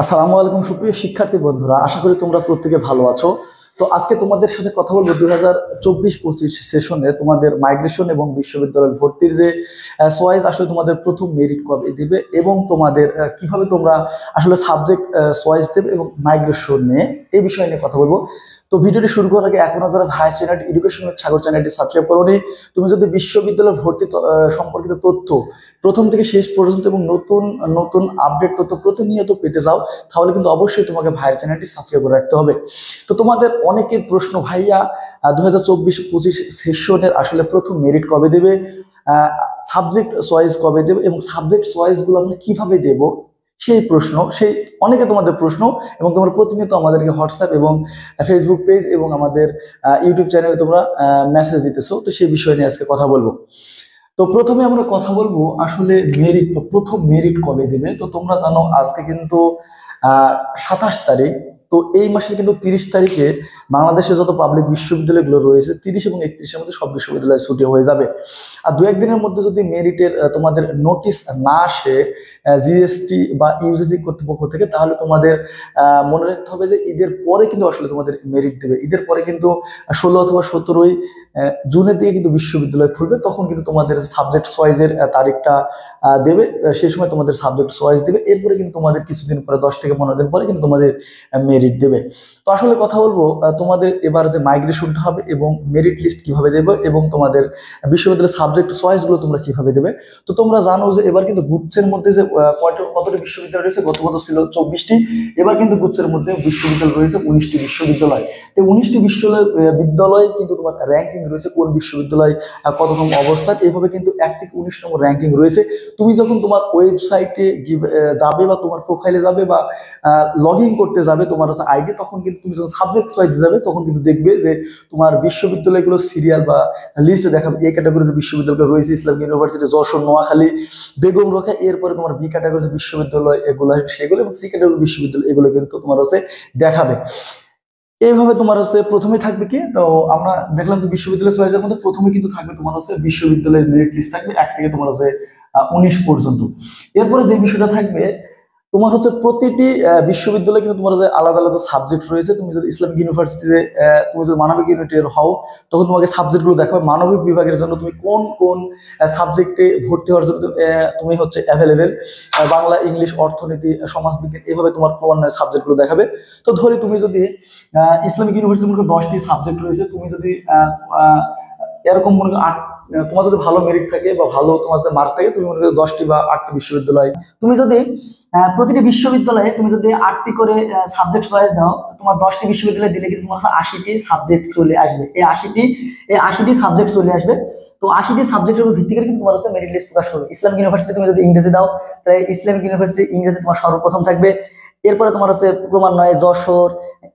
আসসালামু আলাইকুম সুপ্রিয় শিক্ষার্থী বন্ধুরা, আশা করি তোমরা প্রত্যেকে ভালো আছো। তো আজকে তোমাদের সাথে কথা বলবো 2024-25 সেশনে তোমাদের মাইগ্রেশন এবং বিশ্ববিদ্যালয় ভর্তির যে চয়েস আসলে তোমাদের প্রথম মেরিট কবে দিবে এবং তোমাদের কিভাবে তোমরা আসলে সাবজেক্ট চয়েস দেবে এবং মাইগ্রেশন নিয়ে এই বিষয় নিয়ে কথা বলবো। তো ভিডিওটি শুরু করার আগে এখনো যারা ভাই চ্যানেল এডুকেশন সাগর চ্যানেলটি সাবস্ক্রাইব করোনি, তুমি যদি বিশ্ববিদ্যালয় ভর্তি সম্পর্কিত তথ্য প্রথম থেকে শেষ পর্যন্ত এবং নতুন নতুন আপডেট তথ্য প্রতিনিয়ত পেতে যাও, তাহলে কিন্তু অবশ্যই তোমাকে ভাইয়ের চ্যানেলটি সাবস্ক্রাইব করে রাখতে হবে। তো তোমাদের অনেকের প্রশ্ন, ভাইয়া 2024-25 সেশনের আসলে প্রথম মেরিট কবে দেবে, সাবজেক্ট চয়েস কবে দেবে এবং সাবজেক্ট চয়েসগুলো আমরা কিভাবে দেব, সেই প্রশ্ন, সেই অনেকে তোমাদের প্রশ্ন এবং তোমরা প্রতিনিয়ত আমাদেরকে হোয়াটসঅ্যাপ এবং ফেসবুক পেজ এবং আমাদের ইউটিউব চ্যানেলে তোমরা মেসেজ দিতেছো। তো সেই বিষয় নিয়ে আজকে কথা বলবো। তো প্রথমে আমরা কথা বলবো আসলে মেরিট, প্রথম মেরিট কবে দেবে। তো তোমরা জানো আজকে কিন্তু 27 তারিখ। তো এই মাসের কিন্তু 30 তারিখে বাংলাদেশে যত পাবলিক বিশ্ববিদ্যালয়গুলো রয়েছে 30 এবং 31-এর মধ্যে সব বিশ্ববিদ্যালয় ছুটি হয়ে যাবে। আর দু একদিনের মধ্যে যদি মেরিটের তোমাদের নোটিশ না আসে জিএসটি বা ইউজিসি কর্তৃপক্ষ থেকে, তাহলে তোমাদের মনে রাখতে হবে যে ঈদের পরে কিন্তু আসলে তোমাদের মেরিট দেবে। ঈদের পরে কিন্তু 16 অথবা 17 জুনের দিকে কিন্তু বিশ্ববিদ্যালয় খুলবে, তখন কিন্তু তোমাদের সাবজেক্ট চয়েসের তারিখটা দেবে। সেই সময় তোমাদের সাবজেক্ট চয়েস দেবে, এরপরে কিন্তু তোমাদের কিছুদিন পরে 10 থেকে 15 দিন পরে কিন্তু তোমাদের মেরিট দেবে। তো আসলে কথা বলবো তোমাদের এবার যে মাইগ্রেশনটা হবে এবং মেরিট লিস্ট কিভাবে দেবে এবং তোমাদের বিশ্ববিদ্যালয়ের সাবজেক্ট চয়েস গুলো তোমরা কিভাবে দেবে। তো তোমরা জানো যে এবার কিন্তু গুচ্ছের মধ্যে যে কতটি বিশ্ববিদ্যালয় রয়েছে, গত বছর ছিল 24টি, এবার কিন্তু গুচ্ছের মধ্যে বিশ্ববিদ্যালয় রয়েছে 19টি বিশ্ববিদ্যালয়। তো 19টি বিশ্ববিদ্যালয় কিন্তু তোমার র্যাঙ্কিং রয়েছে, কোন বিশ্ববিদ্যালয় কততম অবস্থান, এইভাবে কিন্তু 1 থেকে 19 নম্বর র্যাঙ্কিং রয়েছে। তুমি যখন তোমার ওয়েবসাইটে যাবে বা তোমার প্রোফাইলে যাবে বা লগ ইন করতে যাবে তোমার আইডি, তখন কিন্তু তুমি যখন সাবজেক্ট চয়েস যাবে তখন কিন্তু দেখবে যে তোমার বিশ্ববিদ্যালয়গুলো সিরিয়াল বা লিস্ট দেখাবে। এ ক্যাটাগরি যে বিশ্ববিদ্যালয় রয়েছে ইসলামিক ইউনিভার্সিটি যশোর, নোয়াখালী, বেগম রোকেয়া, এরপরে তোমার বি ক্যাটাগরি যে বিশ্ববিদ্যালয় এগুলো সেগুলো এবং সি ক্যাটাগরি বিশ্ববিদ্যালয় এগুলো কিন্তু তোমার দেখাবে। এইভাবে তোমার প্রথমে থাকবে কি, তো আমরা দেখলাম যে বিশ্ববিদ্যালয় চয়েসের মধ্যে প্রথমে কিন্তু থাকবে তোমার বিশ্ববিদ্যালয়ের মেরিট লিস্ট থাকবে 1 থেকে তোমার 19 পর্যন্ত। এরপরে যে বিষয়টা থাকবে তোমার প্রতিটি বিশ্ববিদ্যালয়ে কিন্তু তোমার যে আলাদা আলাদা সাবজেক্ট রয়েছে। তুমি যদি ইসলামিক ইউনিভার্সিটিতে তুমি যদি মানবিক ইউনিটের হও, তখন তোমাকে সাবজেক্টগুলো দেখাবে মানবিক বিভাগের জন্য তুমি কোন কোন সাবজেক্টে ভর্তি হওয়ার জন্য তুমি অ্যাভেলেবেল, বাংলা, ইংলিশ, অর্থনীতি, সমাজবিজ্ঞান, এইভাবে তোমার ক্রমান্বয়ে সাবজেক্টগুলো দেখাবে। তো ধরি তুমি যদি ইসলামিক ইউনিভার্সিটির মধ্যে 10টি সাবজেক্ট রয়েছে, তুমি যদি এরকম মনে করো তোমার যদি ভালো মেরিট থাকে বা ভালো তোমার যে মার্ক থাকে, তুমি মনে করো 10টি বা 8টি বিশ্ববিদ্যালয়, তুমি যদি প্রতিটি বিশ্ববিদ্যালয়ে তুমি যদি 8টি করে সাবজেক্ট চয়েস দাও, তোমার 10টি বিশ্ববিদ্যালয় দিলে কিন্তু তোমার 80টি সাবজেক্ট চলে আসবে। এই 80টি সাবজেক্ট চলে আসবে। তো 80টি সাবজেক্টের উপর ভিত্তি করে কিন্তু তোমার মেরিট লিস্ট প্রকাশ করবে। ইসলামিক ইউনিভার্সিটি তুমি যদি ইংরেজি দাও, তাহলে ইসলামিক ইউনিভার্সিটি ইংরেজি তোমার সর্বপ্রথম থাকবে। এরপরে তোমার ক্রমান্বয়ে যশোর,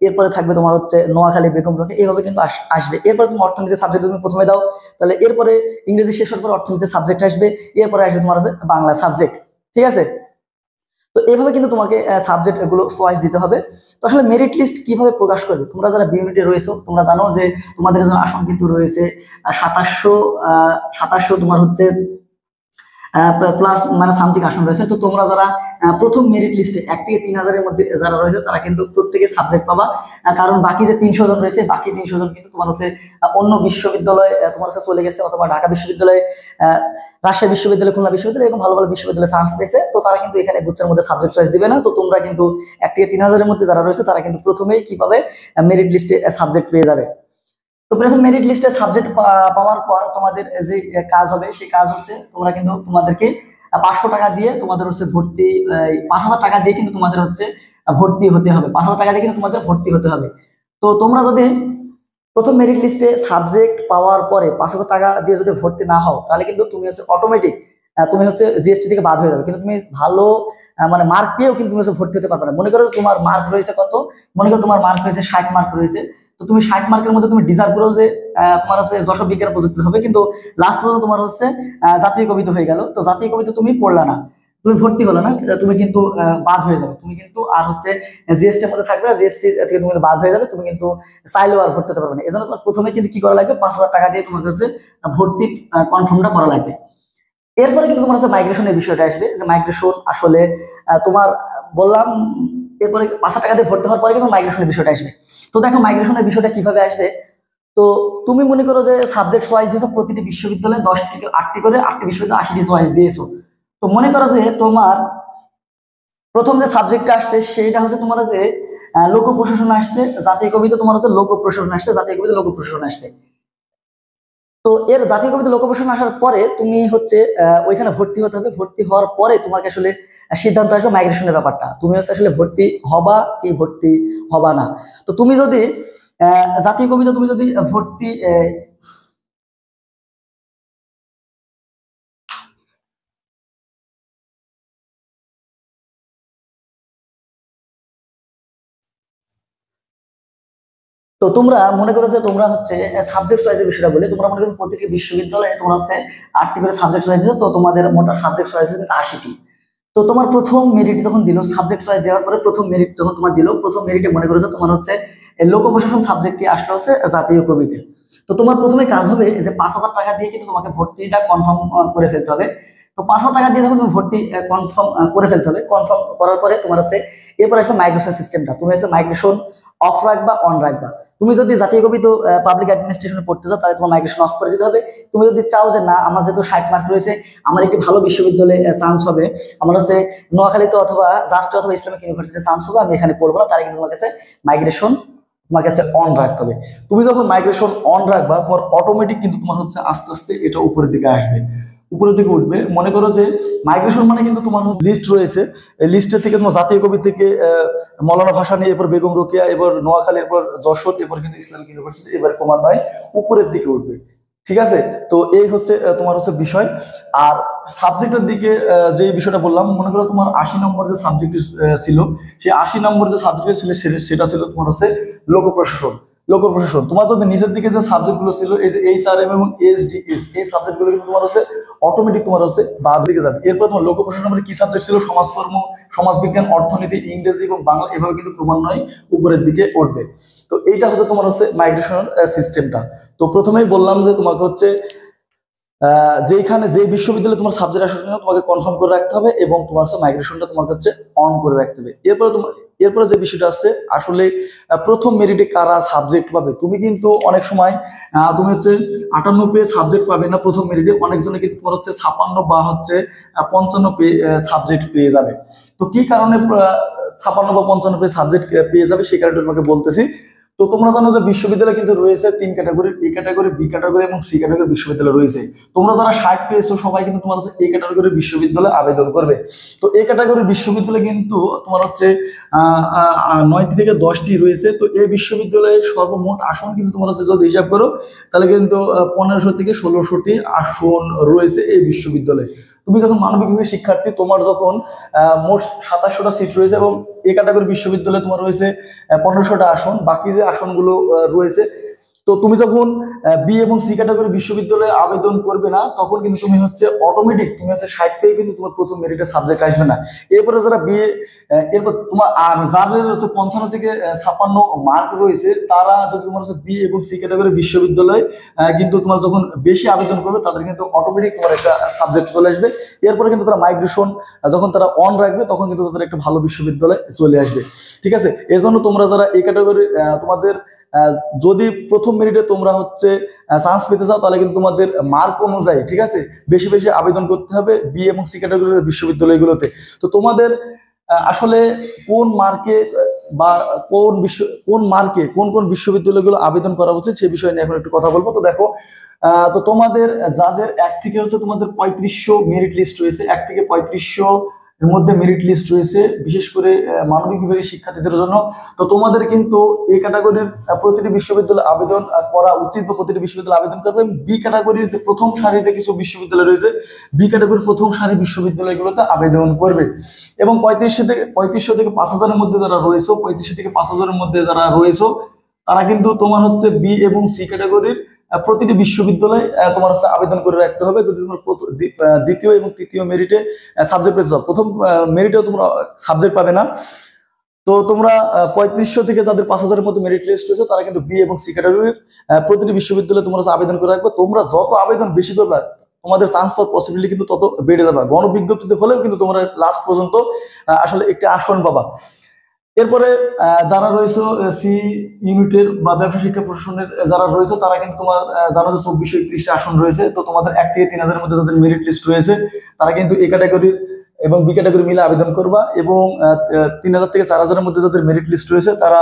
এরপরে থাকবে তোমার নোয়াখালী, বেগম রোকেয়া, এইভাবে কিন্তু আসবে। এরপরে তুমি অর্থনীতি সাবজেক্ট তুমি প্রথমে দাও, তাহলে এরপরে ইংরেজি শেষ হওয়ার পর অর্থনীতি সাবজেক্ট আসবে, এরপরে আসবে তোমার বাংলা সাবজেক্ট। ঠিক আছে? তো এইভাবে কিন্তু তোমাকে সাবজেক্ট এগুলো চয়েস দিতে হবে। তো আসলে মেরিট লিস্ট কিভাবে প্রকাশ করবে, তোমরা যারা বি ইউনিটে রয়েছো তোমরা জানো যে তোমাদের আসন কিন্তু রয়েছে 2700 তোমার প্লাস মানে সামথিং আসন রয়েছে। তো তোমরা যারা প্রথম মেরিট লিস্টে 1 থেকে 3000-এর মধ্যে যারা রয়েছে তারা কিন্তু প্রত্যেকে সাবজেক্ট পাবা। কারণ বাকি যে 300 জন রয়েছে, বাকি 300 জন কিন্তু তোমার অন্য বিশ্ববিদ্যালয়ে তোমার চলে গেছে, অথবা ঢাকা বিশ্ববিদ্যালয়ে, রাজশাহী বিশ্ববিদ্যালয়, খুলনা বিশ্ববিদ্যালয়, এরকম ভালো ভালো বিশ্ববিদ্যালয়ে চান্স পেয়েছে। তো তারা কিন্তু এখানে গুচ্ছের মধ্যে সাবজেক্ট চয়েস দিবে না। তো তোমরা কিন্তু 1 থেকে 3000-এর মধ্যে যারা রয়েছে তারা কিন্তু প্রথমেই কি পাবে, মেরিট লিস্টে সাবজেক্ট পেয়ে যাবে। তো প্রথম মেরিট লিস্টে সাবজেক্ট পাওয়ার পর তোমাদের যে কাজ হবে সেই কাজ তোমরা কিন্তু তোমাদেরকে 500 টাকা দিয়ে তোমাদের ভর্তি, 5000 টাকা দিয়ে কিন্তু তোমাদের ভর্তি হতে হবে। 5000 টাকা দিয়ে কিন্তু তোমাদের ভর্তি হতে হবে। তো তোমরা যদি প্রথম মেরিট লিস্টে সাবজেক্ট পাওয়ার পরে 5000 টাকা দিয়ে যদি ভর্তি না হও, তাহলে কিন্তু তুমি অটোমেটিক তুমি জিএসটি থেকে বাদ হয়ে যাবে। কিন্তু তুমি ভালো মানে মার্ক পেয়েও কিন্তু তুমি ভর্তি হতে পারবে না। মনে করো তোমার মার্ক রয়েছে কত, মনে করো তোমার মার্ক রয়েছে 60 মার্ক রয়েছে। তো তুমি 60 মার্কের মধ্যে তুমি ডিজার্ভ করো যে তোমার যশোর বিজ্ঞান প্রযুক্তি হবে, কিন্তু লাস্ট পর্যন্ত তোমার জাতীয় কবিতা হয়ে গেল। তো জাতীয় কবিতা তুমি পড়লা না, তুমি ভর্তি হলো না, তুমি কিন্তু বাদ হয়ে যাবে। তুমি কিন্তু আর জিএসটির মধ্যে থাকবে, জিএসটি থেকে তুমি বাদ হয়ে যাবে, তুমি কিন্তু চাইলেও আর ভর্তি হতে পারবে না। এজন্য তোমার প্রথমে কিন্তু কি করা লাগবে, 5000 টাকা দিয়ে তোমার ভর্তি কনফার্মটা করা লাগবে। এরপরে কিন্তু তোমার মাইগ্রেশনের বিষয়টা আসবে, যে মাইগ্রেশন আসলে তোমার বললাম এরপরে 5,000 টাকা দিয়ে ভর্তি হওয়ার পরে কিন্তু মাইগ্রেশনের বিষয়টা আসবে। তো দেখো মাইগ্রেশনের বিষয়টা কিভাবে আসবে। তো তুমি মনে করো যে সাবজেক্ট ওয়াইজ দিয়েছো, প্রতিটি বিশ্ববিদ্যালয়ে 10টি 8টি করে, 8টি বিশ্ববিদ্যালয়ে 80টি ওয়াইজ দিয়েছো। তো মনে করো যে তোমার প্রথম যে সাবজেক্টটা আসছে সেইটা হচ্ছে তোমার যে লোক প্রশাসন আসছে, জাতীয় কবিতা তোমার হচ্ছে লোক প্রশাসন আসছে, জাতীয় কবিতা লোক প্রশাসন আসছে। তো এর জাতীয় কবিতা লোক প্রশাসন আসার পরে তুমি হচ্ছে ওইখানে ভর্তি হতে হবে। ভর্তি হওয়ার পরে তোমাকে আসলে সিদ্ধান্ত আসবে মাইগ্রেশনের ব্যাপারটা, তুমি হচ্ছে আসলে ভর্তি হবা কি ভর্তি হবা না। তো তুমি যদি জাতীয় কবিতা তুমি যদি ভর্তি তো তোমরা মনে করো যে তোমরা হচ্ছে সাবজেক্ট চয়েসের বিষয়টা বলে, তোমরা মনে করো প্রত্যেকটি বিশ্ববিদ্যালয়ে তোমরা হচ্ছে 8টি করে সাবজেক্ট চয়েস দিতে, তো তোমাদের মোট সাবজেক্ট চয়েস কিন্তু 80টি। তো তোমার প্রথম মেরিট যখন দিল, সাবজেক্ট চয়েস দেওয়ার পরে প্রথম মেরিট যখন তোমার দিল, প্রথম মেরিটে মনে করো যে তোমার হচ্ছে লোক প্রশাসন সাবজেক্টটি আসলে হচ্ছে জাতীয় কবিতে। তো তোমার প্রথমে কাজ হবে যে 5,000 টাকা দিয়ে কিন্তু তোমাকে ভর্তিটা কনফার্ম করে ফেলতে হবে। তো 5,000 টাকা দিয়ে যখন তুমি ভর্তি কনফার্ম করে ফেলতে হবে, কনফার্ম করার পরে তোমার হচ্ছে এরপর আসবে মাইগ্রেশন সিস্টেমটা। তুমি হচ্ছে মাইগ্রেশন অফ রাখবা অন রাখবা। তুমি যদি জাতীয় কবিতা পাবলিক অ্যাডমিনিস্ট্রেশনে পড়তে চাও তাহলে তোমার মাইগ্রেশন অফ করে দিতে হবে। তুমি যদি চাও যে না আমার যেহেতু 60 মার্ক রয়েছে, আমার একটি ভালো বিশ্ববিদ্যালয়ে চান্স হবে, আমার হচ্ছে নোয়াখালীতে অথবা জাস্টে অথবা ইসলামিক ইউনিভার্সিটিতে চান্স হবে, আমি এখানে পড়বো না, তাহলে কিন্তু তোমার কাছে মাইগ্রেশন তোমার কাছে অন রাখতে হবে। তুমি যখন মাইগ্রেশন অন রাখবা পর অটোমেটিক কিন্তু তোমার হচ্ছে আস্তে আস্তে এটা উপরের দিকে আসবে, উপরের দিকে উঠবে। মনে করো যে মাইগ্রেশন মানে কিন্তু তোমার লিস্ট রয়েছে, এই লিস্টের থেকে তোমার জাতীয় কবি থেকে মৌলানা ভাসানী, এরপর বেগম রোকেয়া, এবার নোয়াখালী, এরপর যশোর, এরপর কিন্তু ইসলামিক ইউনিভার্সিটি, এবার ক্রমান্বয়ে উপরের দিকে উঠবে। ঠিক আছে, তো এই হচ্ছে তোমার হচ্ছে বিষয়। আর সাবজেক্টের দিকে যে বিষয়টা বললাম, মনে করো তোমার 80 নম্বর যে সাবজেক্ট ছিল, সেই 80 নম্বর যে সাবজেক্ট ছিল সেটা ছিল তোমার হচ্ছে লোক প্রশাসন। লোক প্রশাসন তোমার যদি নিচের দিকে যে সাবজেক্ট গুলো ছিল, এই যে HRM এবং SDS, এই সাবজেক্ট গুলো কিন্তু তোমার হচ্ছে অটোমেটিক তোমার হচ্ছে বাদ দিকে যাবে। এরপর তোমার লোক প্রশাসন নম্বরে কি সাবজেক্ট ছিল, সমাজকর্ম, সমাজবিজ্ঞান, অর্থনীতি, ইংরেজি এবং বাংলা, এভাবে কিন্তু ক্রমান্বয়ে উপরের দিকে উঠবে। তো এইটা হচ্ছে তোমার হচ্ছে মাইগ্রেশন সিস্টেমটা। তো প্রথমেই বললাম যে তোমাকে হচ্ছে যেখানে যে বিশ্ববিদ্যালয়ে তোমার সাবজেক্ট আসার জন্য তোমাকে কনফার্ম করে রাখতে হবে এবং তোমার হচ্ছে মাইগ্রেশনটা তোমার হচ্ছে অন করে রাখতে হবে। এরপরে যে বিষয়টা আছে আসলে প্রথম মেরিটে কারা সাবজেক্ট পাবে, তুমি কিন্তু অনেক সময় তুমি হচ্ছে 58 পেয়ে সাবজেক্ট পাবে না প্রথম মেরিটে, অনেকজনে কিন্তু তোমার হচ্ছে 56 বা হচ্ছে 55 পেয়ে সাবজেক্ট পেয়ে যাবে। তো কি কারণে 56 বা 55 পেয়ে সাবজেক্ট পেয়ে যাবে সেই কারণে তোমাকে বলতেছি। তো তোমরা জানো যে বিশ্ববিদ্যালয় কিন্তু রয়েছে 3 category, A category, B category এবং সি ক্যাটাগরি বিশ্ববিদ্যালয় রয়েছে। তোমরা যারা 60 পেয়েছো সবাই কিন্তু তোমার হচ্ছে এ ক্যাটাগরির বিশ্ববিদ্যালয়ে আবেদন করবে। তো এ ক্যাটাগরির বিশ্ববিদ্যালয় কিন্তু তোমার হচ্ছে 9টি থেকে 10টি রয়েছে। তো এই বিশ্ববিদ্যালয়ের সর্বমোট আসন কিন্তু তোমার হচ্ছে যদি হিসাব করো তাহলে কিন্তু 1500 থেকে 1600টি আসন রয়েছে এই বিশ্ববিদ্যালয়ে। তুমি যখন মানবিক বিভাগের শিক্ষার্থী, তোমার যখন মোট 2700টা সিট রয়েছে এবং এ ক্যাটাগরি বিশ্ববিদ্যালয়ে তোমার রয়েছে 1500টা আসন, বাকি যে আসনগুলো রয়েছে, তো তুমি যখন বি এবং সি ক্যাটাগরি বিশ্ববিদ্যালয়ে আবেদন করবে না তখন কিন্তু তুমি হচ্ছে অটোমেটিক তুমি হচ্ছে 60 পেয়ে কিন্তু তোমার প্রথম মেরিটের সাবজেক্ট আসবে না। এরপরে যারা বিএ, এরপর তোমার আর যাদের হচ্ছে 55 থেকে 56 মার্ক রয়েছে তারা যদি তোমার হচ্ছে বি এবং সি ক্যাটাগরি বিশ্ববিদ্যালয়ে কিন্তু তোমার যখন বেশি আবেদন করবে তাদের কিন্তু অটোমেটিক তোমার একটা সাবজেক্ট চলে আসবে। এরপরে কিন্তু তারা মাইগ্রেশন যখন তারা অন রাখবে তখন কিন্তু তাদের একটা ভালো বিশ্ববিদ্যালয়ে চলে আসবে। ঠিক আছে, এর জন্য তোমরা যারা এই ক্যাটাগরি তোমাদের যদি প্রথম মেরিটে তোমরা হচ্ছে চান্স পেতে চাও তাহলে কিন্তু তোমাদের মার্ক অনুযায়ী ঠিক আছে বেশি বেশি আবেদন করতে হবে বি এবং সি ক্যাটাগরির বিশ্ববিদ্যালয়গুলোতে। তো তোমাদের আসলে কোন মার্কে বা কোন মার্কে কোন কোন বিশ্ববিদ্যালয়গুলো আবেদন করা উচিত সে বিষয়ে নিয়ে এখন একটু কথা বলবো। তো দেখো তো তোমাদের যাদের 1 থেকে হচ্ছে তোমাদের 3500 মেরিট লিস্ট রয়েছে, 1 থেকে 3500 এর মধ্যে মেরিট লিস্ট রয়েছে বিশেষ করে মানবিক বিভাগের শিক্ষার্থীদের জন্য। তো তোমাদের কিন্তু এই ক্যাটাগরির প্রতিটি বিশ্ববিদ্যালয়ে আবেদন করা উচিত বা প্রতিটি বিশ্ববিদ্যালয়ে আবেদন করবে। বি ক্যাটাগরির যে প্রথম সারি যে কিছু বিশ্ববিদ্যালয় রয়েছে, বি ক্যাটাগরির প্রথম সারি বিশ্ববিদ্যালয়গুলোতে আবেদন করবে। এবং 3500 থেকে 5000-এর মধ্যে যারা রয়েছে, 3500 থেকে 5000-এর মধ্যে যারা রয়েছে তারা কিন্তু তোমার হচ্ছে বি এবং সি ক্যাটাগরির প্রতিটি বিশ্ববিদ্যালয়ে তোমার হচ্ছে আবেদন করে রাখতে হবে। যদি তোমার দ্বিতীয় এবং তৃতীয় মেরিটে সাবজেক্ট পেয়েছ, প্রথম মেরিটেও তোমরা সাবজেক্ট পাবে না। তো তোমরা 3500 থেকে যাদের 5000-এর মধ্যে মেরিট লিস্ট রয়েছে তারা কিন্তু বি এবং সি ক্যাটাগরির প্রতিটি বিশ্ববিদ্যালয়ে তোমরা আবেদন করে রাখবে। তোমরা যত আবেদন বেশি করবে তোমাদের চান্স পাওয়ার পসিবিলিটি কিন্তু তত বেড়ে যাবে। গণবিজ্ঞপ্তিতে হলেও কিন্তু তোমরা লাস্ট পর্যন্ত আসলে একটা আসন পাবা। এরপরে যারা রয়েছে সি ইউনিটের বা ব্যবসা শিক্ষা প্রশাসনের যারা রয়েছে তারা কিন্তু তোমার জানো যে 2431টা আসন রয়েছে। তো তোমাদের 1 থেকে 3 হাজারের মধ্যে যাদের মেরিট লিস্ট রয়েছে তারা কিন্তু এ ক্যাটাগরির এবং বি ক্যাটাগরি মিলে আবেদন করবা, এবং 3000 থেকে 4000-এর মধ্যে যাদের মেরিট লিস্ট রয়েছে তারা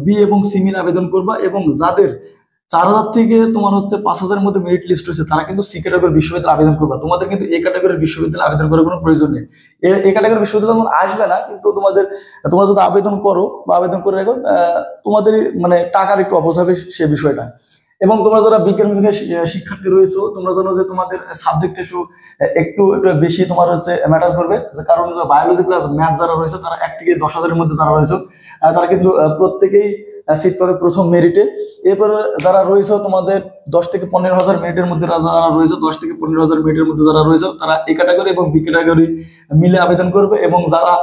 বি এবং সি মিলে আবেদন করবা, এবং যাদের 4000 থেকে তোমার হচ্ছে 5000-এর মধ্যে মেরিট লিস্ট রয়েছে তারা কিন্তু সি ক্যাটাগরি বিশ্ববিদ্যালয়ে আবেদন করবা। তোমাদের কিন্তু এ ক্যাটাগরির বিশ্ববিদ্যালয়ে আবেদন করার কোনো প্রয়োজন নেই। এ ক্যাটাগরি বিশ্ববিদ্যালয় তোমার আসবে না, কিন্তু তোমরা যদি আবেদন করো বা আবেদন করে রাখো, তোমাদের মানে টাকার একটু অপচয় হবে সে বিষয়টা। এবং তোমরা যারা বিজ্ঞান বিভাগের শিক্ষার্থী রয়েছে তোমরা জানো যে তোমাদের সাবজেক্ট একটু একটু একটু বেশি তোমার হচ্ছে ম্যাটার করবে, যে কারণ বায়োলজি প্লাস ম্যাথ যারা রয়েছে তারা 1 থেকে 10,000-এর মধ্যে যারা রয়েছে তারা কিন্তু প্রত্যেকেই সিট পাবে প্রথম মেরিটে। এরপরে যারা রয়েছে তোমাদের 10 থেকে 15,000 মেরিটের মধ্যে যারা রয়েছে, 10 থেকে 15,000 মেরিটের মধ্যে যারা রয়েছে তারা এ ক্যাটাগরি এবং বি ক্যাটাগরি মিলে আবেদন করবে, এবং যারা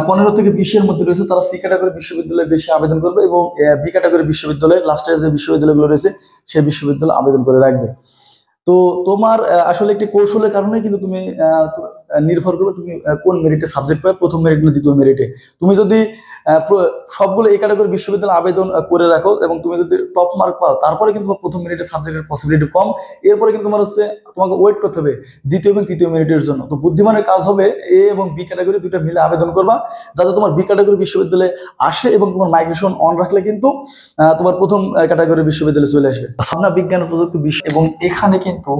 15 থেকে 20-এর মধ্যে রয়েছে তারা সি ক্যাটাগরি বিশ্ববিদ্যালয়ে বেশি আবেদন করবে, এবং বি ক্যাটাগরি বিশ্ববিদ্যালয়ে লাস্টের যে বিশ্ববিদ্যালয়গুলো রয়েছে সেই বিশ্ববিদ্যালয়ে আবেদন করে রাখবে। তো তোমার আসলে একটি কৌশলের কারণে কিন্তু তুমি নির্ভর করবে তুমি কোন মেরিটে সাবজেক্ট পাবে, প্রথম মেরিট না দ্বিতীয় মেরিটে। তুমি যদি সবগুলো এই ক্যাটাগরি বিশ্ববিদ্যালয়ে আবেদন করে রাখো এবং তুমি যদি টপ মার্ক পাও তারপরে কিন্তু প্রথম মেরিটে সাবজেক্টের পসিবিলিটি কম। এরপরে কিন্তু তোমার হচ্ছে তোমাকে ওয়েট করতে হবে দ্বিতীয় এবং তৃতীয় মেরিটের জন্য। তো বুদ্ধিমানের কাজ হবে এ এবং বি ক্যাটাগরি দুটো মিলে আবেদন করবা, যাতে তোমার বি ক্যাটাগরি বিশ্ববিদ্যালয়ে আসে এবং তোমার মাইগ্রেশন অন রাখলে কিন্তু তোমার প্রথম ক্যাটাগরি বিশ্ববিদ্যালয়ে চলে আসবে। সামনা বিজ্ঞান ও প্রযুক্তি বিশ্ব, এবং এখানে কিন্তু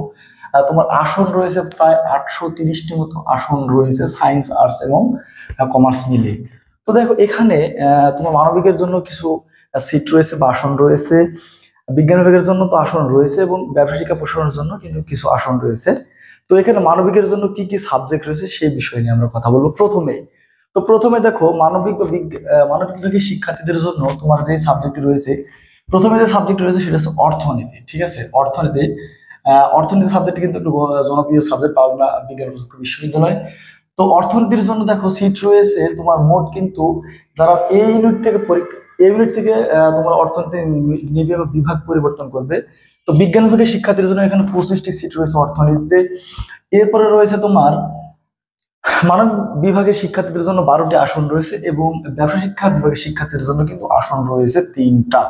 তোমার আসন রয়েছে প্রায় 830টি মতো আসন রয়েছে সায়েন্স, আর্টস এবং কমার্স মিলে। তো দেখো এখানে তোমার মানবিকের জন্য কিছু সিট রয়েছে বা আসন রয়েছে, বিজ্ঞান বিভাগের জন্য তো আসন রয়েছে, এবং ব্যবসা শিক্ষা প্রসারণের জন্য কিন্তু কিছু আসন রয়েছে। তো এখানে মানবিকের জন্য কি কি সাবজেক্ট রয়েছে সেই বিষয় নিয়ে আমরা কথা বলবো প্রথমে দেখো মানবিক মানবিক বিভাগের শিক্ষার্থীদের জন্য তোমার যে সাবজেক্ট রয়েছে, প্রথমে যে সাবজেক্ট রয়েছে সেটা হচ্ছে অর্থনীতি। ঠিক আছে, অর্থনীতি সাবজেক্ট কিন্তু একটু জনপ্রিয় সাবজেক্ট পাবনা বিজ্ঞান ও প্রযুক্তি বিশ্ববিদ্যালয়। তো অর্থনীতির জন্য দেখো সিট রয়েছে তোমার মোট কিন্তু যারা এই ইউনিট থেকে এই ইউনিট থেকে তোমার অর্থনীতি নিবে বা বিভাগ পরিবর্তন করবে। তো বিজ্ঞান বিভাগের শিক্ষার্থীর জন্য এখানে 25টি সিট রয়েছে অর্থনীতিতে। এরপরে রয়েছে তোমার মানব বিভাগের শিক্ষার্থীদের জন্য 12টি আসন রয়েছে, এবং ব্যবসা শিক্ষা বিভাগের শিক্ষার্থীদের জন্য কিন্তু আসন রয়েছে 3টা।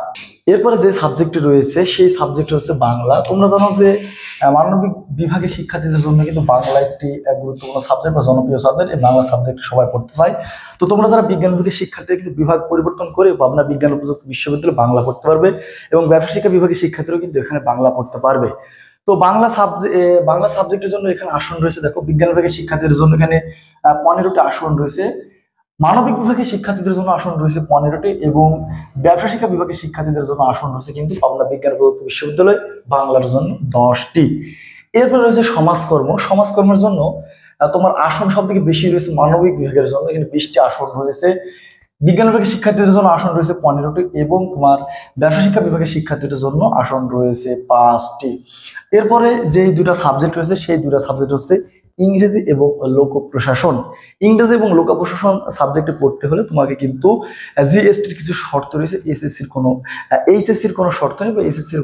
এরপরে যে সাবজেক্ট রয়েছে সেই সাবজেক্ট হচ্ছে বাংলা। তোমরা জানো যে মানবিক বিভাগের শিক্ষার্থীদের জন্য কিন্তু বাংলা একটি গুরুত্বপূর্ণ সাবজেক্ট বা জনপ্রিয় সাবজেক্ট। এই বাংলা সাবজেক্ট সবাই পড়তে চায়। তো তোমরা যারা বিজ্ঞান বিভাগের শিক্ষার্থী কিন্তু বিভাগ পরিবর্তন করে পাবনা বিজ্ঞান ও প্রযুক্তি বিশ্ববিদ্যালয়ে বাংলা পড়তে পারবে, এবং ব্যবসা শিক্ষা বিভাগের শিক্ষার্থীরাও কিন্তু এখানে বাংলা পড়তে পারবে। তো বাংলা সাবজেক্টের জন্য এখানে আসন রয়েছে দেখো, বিজ্ঞান বিভাগের শিক্ষার্থীদের জন্য এখানে 15টি আসন রয়েছে, মানবিক বিভাগের শিক্ষার্থীদের জন্য আসন রয়েছে 15টি, এবং ব্যবসা শিক্ষা বিভাগের শিক্ষার্থীদের জন্য আসন রয়েছে কিন্তু পাবনা বিজ্ঞান ও প্রযুক্তি বিশ্ববিদ্যালয় বাংলার জন্য 10টি। এরপরে রয়েছে সমাজকর্মের জন্য তোমার আসন সব থেকে বেশি রয়েছে মানবিক বিভাগের জন্য, এখানে 20টি আসন রয়েছে। বিজ্ঞান বিভাগের শিক্ষার্থীদের জন্য আসন রয়েছে 15টি, এবং তোমার ব্যবসা শিক্ষা বিভাগের শিক্ষার্থীদের জন্য আসন রয়েছে 5টি। এরপরে যে দুটা সাবজেক্ট রয়েছে সেই দুটা সাবজেক্ট হচ্ছে ইংরেজি এবং লোক প্রশাসন। ইংরেজি এবং লোক প্রশাসন সাবজেক্টে পড়তে হলে তোমাকে কিন্তু জিএসটির কিছু শর্ত রয়েছে, এসএসসির কোনো এইচএসসির কোনো শর্ত নেই, বা এসএসসির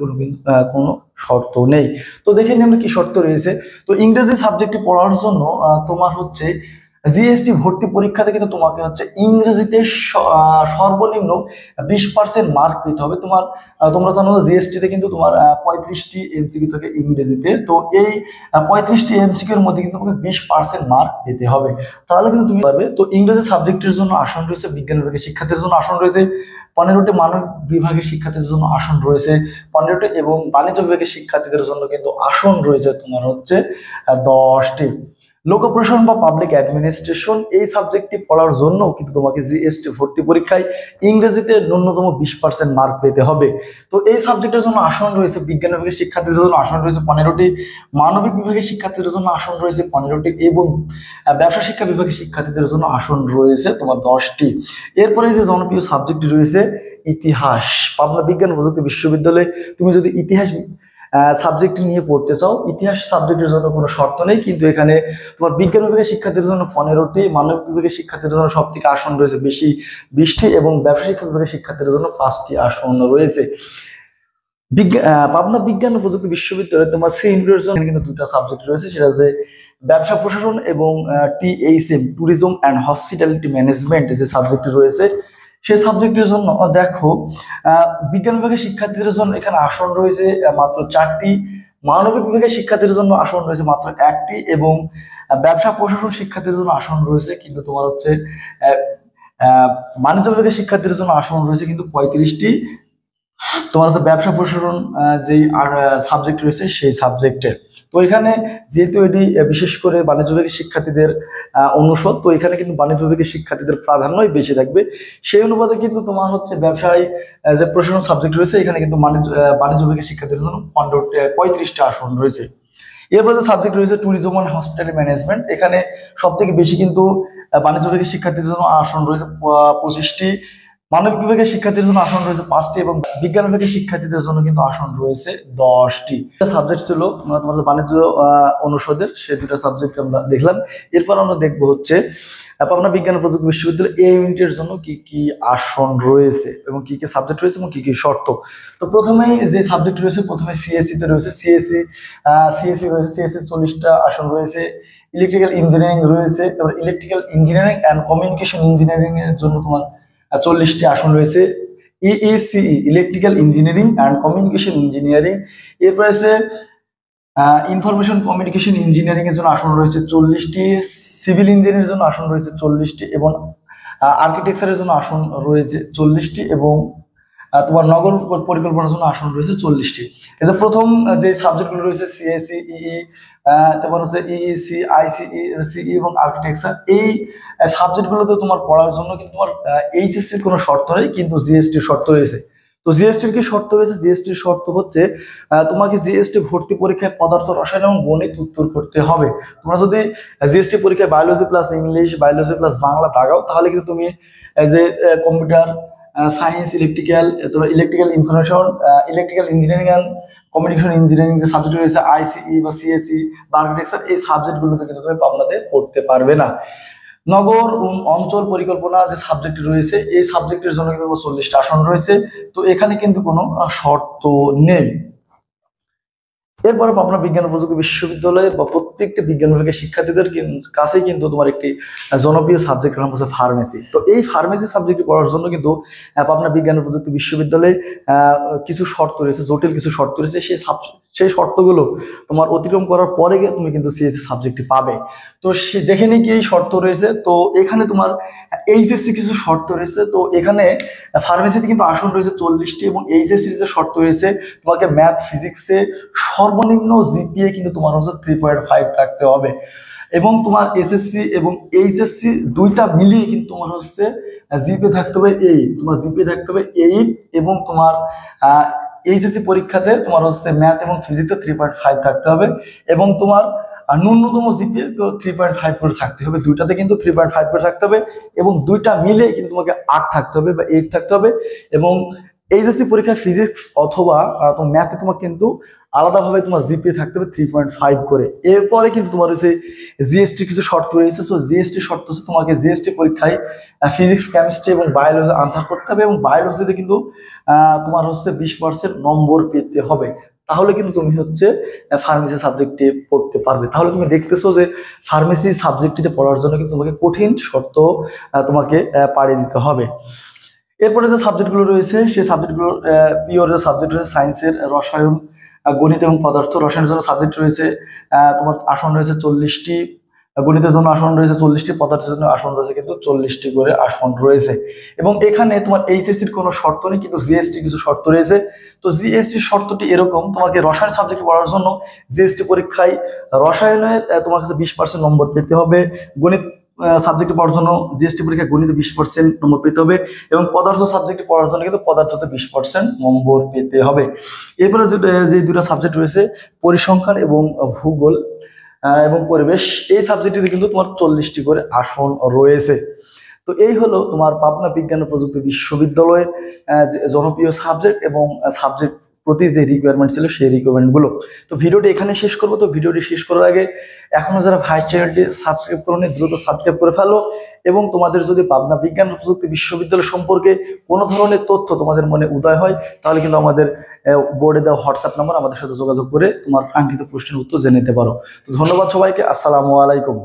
কোনো শর্ত নেই। তো দেখে নিই আমরা কি শর্ত রয়েছে। তো ইংরেজি সাবজেক্টে পড়ার জন্য তোমার হচ্ছে জিএসটি ভর্তি পরীক্ষাতে কিন্তু তোমাকে হচ্ছে ইংরেজিতে সর্বনিম্ন 20% মার্ক পেতে হবে। তোমরা জানো জিএসটিতে কিন্তু তোমার 35টি এমসিকিউ থাকে ইংরেজিতে। তো এই 35টি এমসিকিউ এর মধ্যে কিন্তু তোমাকে 20% মার্ক পেতে হবে, তাহলে কিন্তু তুমি পারবে। তো ইংরেজি সাবজেক্টের জন্য আসন রয়েছে, বিজ্ঞান বিভাগের শিক্ষার্থীদের জন্য আসন রয়েছে 15টি, মানব বিভাগের শিক্ষার্থীদের জন্য আসন রয়েছে 15টি, এবং বাণিজ্য বিভাগের শিক্ষার্থীদের জন্য কিন্তু আসন রয়েছে তোমার হচ্ছে 10টি। লোক প্রশাসন বা পাবলিক অ্যাডমিনিস্ট্রেশন এই সাবজেক্টটি পড়ার জন্য কিন্তু তোমাকে জিএসটি ভর্তি পরীক্ষায় ইংরেজিতে ন্যূনতম 20% মার্ক পেতে হবে। তো এই সাবজেক্টের জন্য আসন রয়েছে বিজ্ঞান বিভাগের শিক্ষার্থীদের জন্য আসন রয়েছে 15টি, মানবিক বিভাগের শিক্ষার্থীদের জন্য আসন রয়েছে 15টি, এবং ব্যবসা শিক্ষা বিভাগের শিক্ষার্থীদের জন্য আসন রয়েছে তোমার 10টি। এরপরে যে জনপ্রিয় সাবজেক্টটি রয়েছে ইতিহাস। পাবনা বিজ্ঞান ও প্রযুক্তি বিশ্ববিদ্যালয়ে তুমি যদি ইতিহাস সাবজেক্ট নিয়ে পড়তে চাও, ইতিহাস সাবজেক্টের জন্য কোনো শর্ত নেই, কিন্তু এখানে তোমার বিজ্ঞান বিভাগের শিক্ষার্থীদের জন্য 15টি, মানবিক বিভাগের শিক্ষার্থীদের জন্য সব থেকে আসন রয়েছে বেশি 20টি, এবং ব্যবসা শিক্ষা বিভাগের শিক্ষার্থীদের জন্য 5টি আসন রয়েছে। পাবনা বিজ্ঞান ও প্রযুক্তি বিশ্ববিদ্যালয়ে তোমার সি ইউনিটের জন্য কিন্তু দুটা সাবজেক্ট রয়েছে, সেটা হচ্ছে ব্যবসা প্রশাসন এবং THM tourism and hospitality management যে সাবজেক্ট রয়েছে। সেই সাবজেক্টের জন্য দেখো বিজ্ঞান বিভাগের শিক্ষার্থীদের জন্য এখানে আসন রয়েছে মাত্র 4টি, মানবিক বিভাগের শিক্ষার্থীদের জন্য আসন রয়েছে মাত্র 1টি, এবং ব্যবসা প্রশাসন শিক্ষার্থীদের জন্য আসন রয়েছে কিন্তু তোমার হচ্ছে আহ, বাণিজ্য বিভাগের শিক্ষার্থীদের জন্য আসন রয়েছে কিন্তু 35টি। তোমার হচ্ছে ব্যবসা প্রশাসন যেই সাবজেক্ট রয়েছে সেই সাবজেক্টের। তো এখানে যেহেতু এটি বিশেষ করে বাণিজ্য বিভাগের শিক্ষার্থীদের অনুষদ, তো এখানে কিন্তু বাণিজ্য বিভাগের শিক্ষার্থীদের প্রাধান্যই বেশি থাকবে। সেই অনুপাতে কিন্তু তোমার হচ্ছে ব্যবসায় যে প্রশাসন সাবজেক্ট রয়েছে এখানে কিন্তু বাণিজ্য বিভাগের শিক্ষার্থীদের জন্য 35টা আসন রয়েছে। এরপর যে সাবজেক্ট রয়েছে ট্যুরিজম অ্যান্ড হসপিটালিটি ম্যানেজমেন্ট, এখানে সব থেকে বেশি কিন্তু বাণিজ্য বিভাগের শিক্ষার্থীদের জন্য আসন রয়েছে 25টি, মানবিক বিভাগের শিক্ষার্থীদের জন্য আসন রয়েছে 5টি, এবং বিজ্ঞান বিভাগের শিক্ষার্থীদের জন্য কিন্তু আসন রয়েছে 10টি। সাবজেক্ট ছিল তোমার যে বাণিজ্য অনুষদের, সে দুটা সাবজেক্ট আমরা দেখলাম। এরপর আমরা দেখবো হচ্ছে পাবনা বিজ্ঞান ও প্রযুক্তি বিশ্ববিদ্যালয় এই ইউনিটের জন্য কি কি আসন রয়েছে এবং কি কি সাবজেক্ট রয়েছে এবং কি কি শর্ত। তো প্রথমেই যে সাবজেক্ট রয়েছে, প্রথমে সিএসসি তে রয়েছে, সিএসসি রয়েছে, সিএসসি 40টা আসন রয়েছে। ইলেকট্রিক্যাল ইঞ্জিনিয়ারিং রয়েছে, তারপর electrical engineering and communication engineering এর জন্য তোমার 40টি আসন রয়েছে। EECE electrical engineering and communication engineering, এরপর আছে ইনফরমেশন কমিউনিকেশন ইঞ্জিনিয়ারিং এর জন্য আসন রয়েছে 40টি, সিভিল ইঞ্জিনিয়ারিং জন্য আসন রয়েছে 40টি, এবং আর্কিটেকচারের জন্য আসন রয়েছে 40টি, এবং তোমার নগর পরিকল্পনার জন্য আসন রয়েছে 40টি। এই যে প্রথম যে সাবজেক্টগুলো রয়েছে সিএসসি, তারপর হচ্ছে ইইসি, আইসিই এবং আর্কিটেকচার, এই সাবজেক্টগুলোতে তোমার পড়ার জন্য কিন্তু তোমার এইচএসসির কোনো শর্ত নেই, কিন্তু জিএসটির শর্ত রয়েছে। তো জিএসটির কি শর্ত রয়েছে? জিএসটির শর্ত হচ্ছে তোমাকে জিএসটি ভর্তি পরীক্ষায় পদার্থ রসায়ন এবং গণিত উত্তর করতে হবে। তোমরা যদি জিএসটি পরীক্ষায় biology plus English, biology plus Bangla দাগাও, তাহলে কিন্তু তুমি যে computer science, electrical information, electrical engineering and communication engineering যে সাবজেক্ট রয়েছে, আইসিই বা সিএসসি বা আর্কিটেকচার, এই সাবজেক্টগুলোতে কিন্তু তুমি পাবনাতে পড়তে পারবে না। নগর অঞ্চল পরিকল্পনা যে সাবজেক্ট রয়েছে, এই সাবজেক্টের জন্য কিন্তু 40টা আসন রয়েছে। তো এখানে কিন্তু কোনো শর্ত নেই। এরপরে পাবনা বিজ্ঞান ও প্রযুক্তি বিশ্ববিদ্যালয়ের বা প্রত্যেকটা বিজ্ঞান বিভাগের শিক্ষার্থীদের কাছেই কিন্তু তোমার একটি জনপ্রিয় সাবজেক্টের নাম হচ্ছে ফার্মেসি। তো এই ফার্মেসি সাবজেক্ট পড়ার জন্য কিন্তু পাবনা বিজ্ঞান ও প্রযুক্তি বিশ্ববিদ্যালয়ে কিছু শর্ত রয়েছে, জটিল কিছু শর্ত রয়েছে। সেই শর্তগুলো তোমার অতিক্রম করার পরে গিয়ে তুমি কিন্তু সিএসসি সাবজেক্টটি পাবে। তো দেখে নিই কি এই শর্ত রয়েছে। তো এখানে তোমার এইচএসসি কিছু শর্ত রয়েছে। তো এখানে ফার্মেসিতে কিন্তু আসন রয়েছে 40টি, এবং এইচএসসি যে শর্ত রয়েছে, তোমাকে ম্যাথ ফিজিক্সে সর্বনিম্ন জিপিএ কিন্তু তোমার হচ্ছে 3.5 থাকতে হবে, এবং তোমার এসএসসি এবং এইচএসসি দুইটা মিলিয়ে কিন্তু তোমার হচ্ছে জিপিএ থাকতে হবে 8, তোমার জিপিএ থাকতে হবে 8, এবং তোমার এইচএসসি পরীক্ষাতে তোমার হচ্ছে ম্যাথ এবং ফিজিক্সে 3.5 থাকতে হবে, এবং তোমার ন্যূনতম জিপিএ 3.5 করে থাকতে হবে। দুইটাতে কিন্তু 3.5 করে থাকতে হবে, এবং দুইটা মিলে কিন্তু তোমাকে 8 থাকতে হবে বা 8 থাকতে হবে। এবং এইচএসসি পরীক্ষায় ফিজিক্স অথবা তোমার ম্যাথে তোমার কিন্তু আলাদাভাবে তোমার জিপিএ থাকতে হবে 3.5 করে। এরপরে কিন্তু তোমার হচ্ছে জিএসটি কিছু শর্ত রয়েছে। সো জিএসটি শর্ত হচ্ছে তোমাকে জিএসটি পরীক্ষায় ফিজিক্স, কেমিস্ট্রি এবং বায়োলজি আনসার করতে হবে, এবং বায়োলজিতে কিন্তু তোমার হচ্ছে 20% নম্বর পেতে হবে। তাহলে কিন্তু তুমি হচ্ছে ফার্মেসি সাবজেক্টে পড়তে পারবে। তাহলে তুমি দেখতেছো যে ফার্মেসি সাবজেক্টটিতে পড়ার জন্য কিন্তু তোমাকে কঠিন শর্ত তোমাকে পাড়ি দিতে হবে। এরপরে যে সাবজেক্টগুলো রয়েছে, সেই সাবজেক্টগুলো পিওর যে সাবজেক্ট রয়েছে সায়েন্সের রসায়ন, গণিত এবং পদার্থ। রসায়নের জন্য সাবজেক্ট রয়েছে তোমার আসন রয়েছে 40টি, গণিতের জন্য আসন রয়েছে 40টি, পদার্থের জন্য আসন রয়েছে কিন্তু 40টি করে আসন রয়েছে। এবং এখানে তোমার এইচএসসির কোনো শর্ত নেই, কিন্তু জিএসটি কিছু শর্ত রয়েছে। তো জিএসটির শর্তটি এরকম, তোমাকে রসায়ন সাবজেক্ট পড়ার জন্য জিএসটি পরীক্ষায় রসায়নের তোমার কাছে 20% নম্বর পেতে হবে। গণিত সাবজেক্টে পড়ার জন্য জিএসটি পরীক্ষায় গণিতে 20% নম্বর পেতে হবে, এবং পদার্থ সাবজেক্টে পড়ার জন্য কিন্তু পদার্থতে 20% নম্বর পেতে হবে। এরপরে যে দুটো সাবজেক্ট রয়েছে, পরিসংখ্যান এবং ভূগোল এবং পরিবেশ, এই সাবজেক্টটিতে কিন্তু তোমার 40টি করে আসন রয়েছে। তো এই হলো তোমার পাবনা বিজ্ঞান ও প্রযুক্তি বিশ্ববিদ্যালয়ের জনপ্রিয় সাবজেক্ট এবং সাবজেক্ট প্রতি যে রিকোয়ারমেন্ট ছিল সেই রিকোয়ারমেন্ট গুলো। তো ভিডিওটি এখানে শেষ করবো। তো ভিডিওটি শেষ করার আগে এখনো যারা ভাই চ্যানেলটি সাবস্ক্রাইব করোনি, দ্রুত সাবস্ক্রাইব করে ফেলো। এবং তোমাদের যদি পাবনা বিজ্ঞান ও প্রযুক্তি বিশ্ববিদ্যালয় সম্পর্কে কোনো ধরনের তথ্য তোমাদের মনে উদয় হয়, তাহলে কিন্তু আমাদের বোর্ডে দেওয়া হোয়াটসঅ্যাপ নাম্বার, আমাদের সাথে যোগাযোগ করে তোমার কাঙ্ক্ষিত প্রশ্নের উত্তর জেনে নিতে পারো। তো ধন্যবাদ সবাইকে। আসসালামু আলাইকুম।